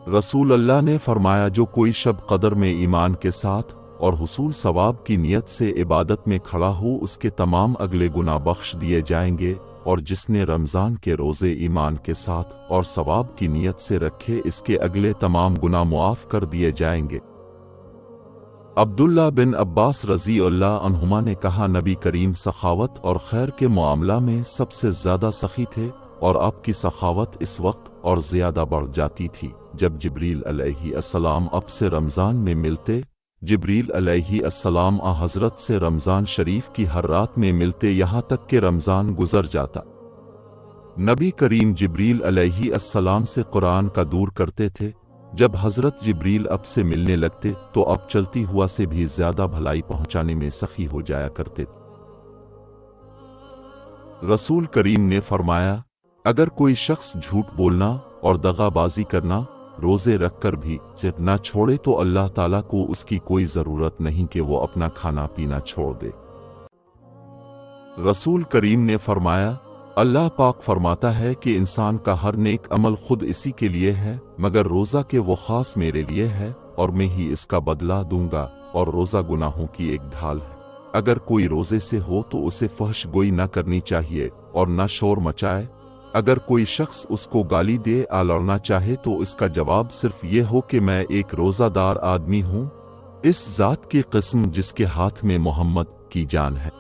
रसूल अल्लाह ने फरमाया, जो कोई शब कदर में ईमान के साथ और हुसूल सवाब की नीयत से इबादत में खड़ा हो, उसके तमाम अगले गुनाह बख्श दिए जाएंगे, और जिसने रमज़ान के रोज़े ईमान के साथ और सवाब की नीयत से रखे, इसके अगले तमाम गुनाह मुआफ़ कर दिए जाएंगे। अब्दुल्ला बिन अब्बास रज़ी अल्लाह अन्हुमा ने कहा, नबी करीम सखावत और खैर के मामला में सबसे ज़्यादा सखी थे, और आपकी सखावत इस वक्त और ज़्यादा बढ़ जाती थी जब जिब्रील अलैहिस्सलाम अब से रमज़ान में मिलते। जिब्रील अलैहिस्सलाम हज़रत से रमज़ान शरीफ की हर रात में मिलते, यहाँ तक कि रमज़ान गुज़र जाता। नबी करीम जिब्रील अलैहिस्सलाम से कुरान का दूर करते थे। जब हज़रत जिब्रील अब से मिलने लगते तो अब चलती हुआ से भी ज़्यादा भलाई पहुँचाने में सखी हो जाया करते। रसूल करीम ने फरमाया, अगर कोई शख्स झूठ बोलना और दगाबाजी करना रोज़े रखकर भी न छोड़े तो अल्लाह ताला को उसकी कोई ज़रूरत नहीं कि वो अपना खाना पीना छोड़ दे। रसूल करीम ने फरमाया, अल्लाह पाक फरमाता है कि इंसान का हर नेक अमल खुद इसी के लिए है, मगर रोज़ा के वो ख़ास मेरे लिए है और मैं ही इसका बदला दूंगा, और रोज़ा गुनाहों की एक ढाल है। अगर कोई रोज़े से हो तो उसे फहश गोई न करनी चाहिए और न शोर मचाए। अगर कोई शख्स उसको गाली दे या लड़ना चाहे तो इसका जवाब सिर्फ ये हो कि मैं एक रोज़ादार आदमी हूँ, इस ज़ात की कसम जिसके हाथ में मोहम्मद की जान है।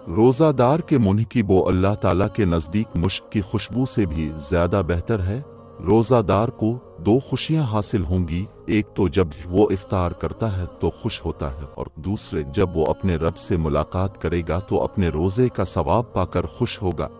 रोज़ादार के मुंह की बो अल्लाह ताला के नज़दीक मुश्क की खुशबू से भी ज़्यादा बेहतर है। रोज़ादार को दो खुशियाँ हासिल होंगी, एक तो जब वो इफ्तार करता है तो खुश होता है, और दूसरे जब वो अपने रब से मुलाकात करेगा तो अपने रोज़े का सवाब पाकर खुश होगा।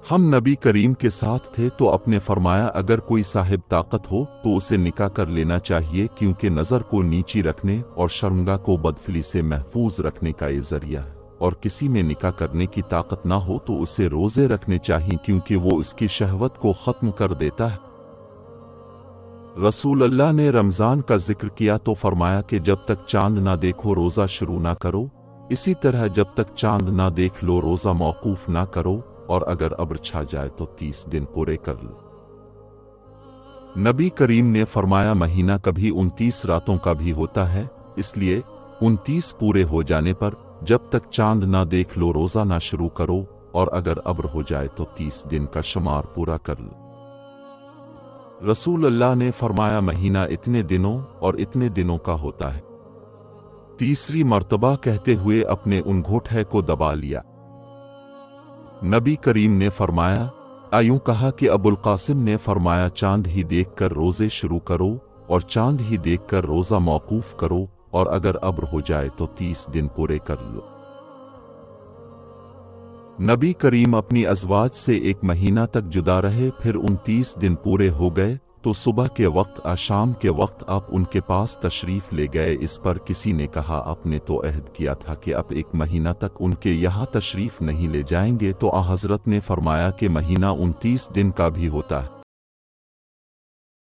हम नबी करीम के साथ थे तो अपने फरमाया, अगर कोई साहिब ताकत हो तो उसे निकाह कर लेना चाहिए, क्योंकि नज़र को नीची रखने और शर्मगाह को बदफली से महफूज रखने का ये ज़रिया है। और किसी में निकाह करने की ताकत ना हो तो उसे रोज़े रखने चाहिए, क्योंकि वो उसकी शहवत को ख़त्म कर देता है। रसूल अल्लाह ने रमज़ान का जिक्र किया तो फरमाया कि जब तक चांद ना देखो रोज़ा शुरू ना करो, इसी तरह जब तक चांद ना देख लो रोज़ा मौकूफ़ ना करो, और अगर अब्र छा जाए तो 30 दिन पूरे कर लो। नबी करीम ने फरमाया, महीना कभी 29 रातों का भी होता है, इसलिए 29 पूरे हो जाने पर जब तक चांद ना देख लो रोज़ा ना शुरू करो, और अगर अब्र हो जाए तो 30 दिन का शुमार पूरा कर लो। रसूल अल्लाह ने फरमाया, महीना इतने दिनों और इतने दिनों का होता है। तीसरी मर्तबा कहते हुए अपने अंगूठे को दबा लिया। नबी करीम ने फरमाया, आयूं कहा कि अबुल कासिम ने फरमाया, चांद ही देखकर रोज़े शुरू करो, और चांद ही देखकर रोज़ा मौकूफ़ करो, और अगर अब्र हो जाए तो 30 दिन पूरे कर लो। नबी करीम अपनी अज़वाज से एक महीना तक जुदा रहे, फिर 29 दिन पूरे हो गए तो सुबह के वक्त शाम के वक्त आप उनके पास तशरीफ़ ले गए। इस पर किसी ने कहा, आपने तो अहद किया था कि अब एक महीना तक उनके यहाँ तशरीफ़ नहीं ले जाएंगे, तो हज़रत ने फरमाया कि महीना 29 दिन का भी होता है।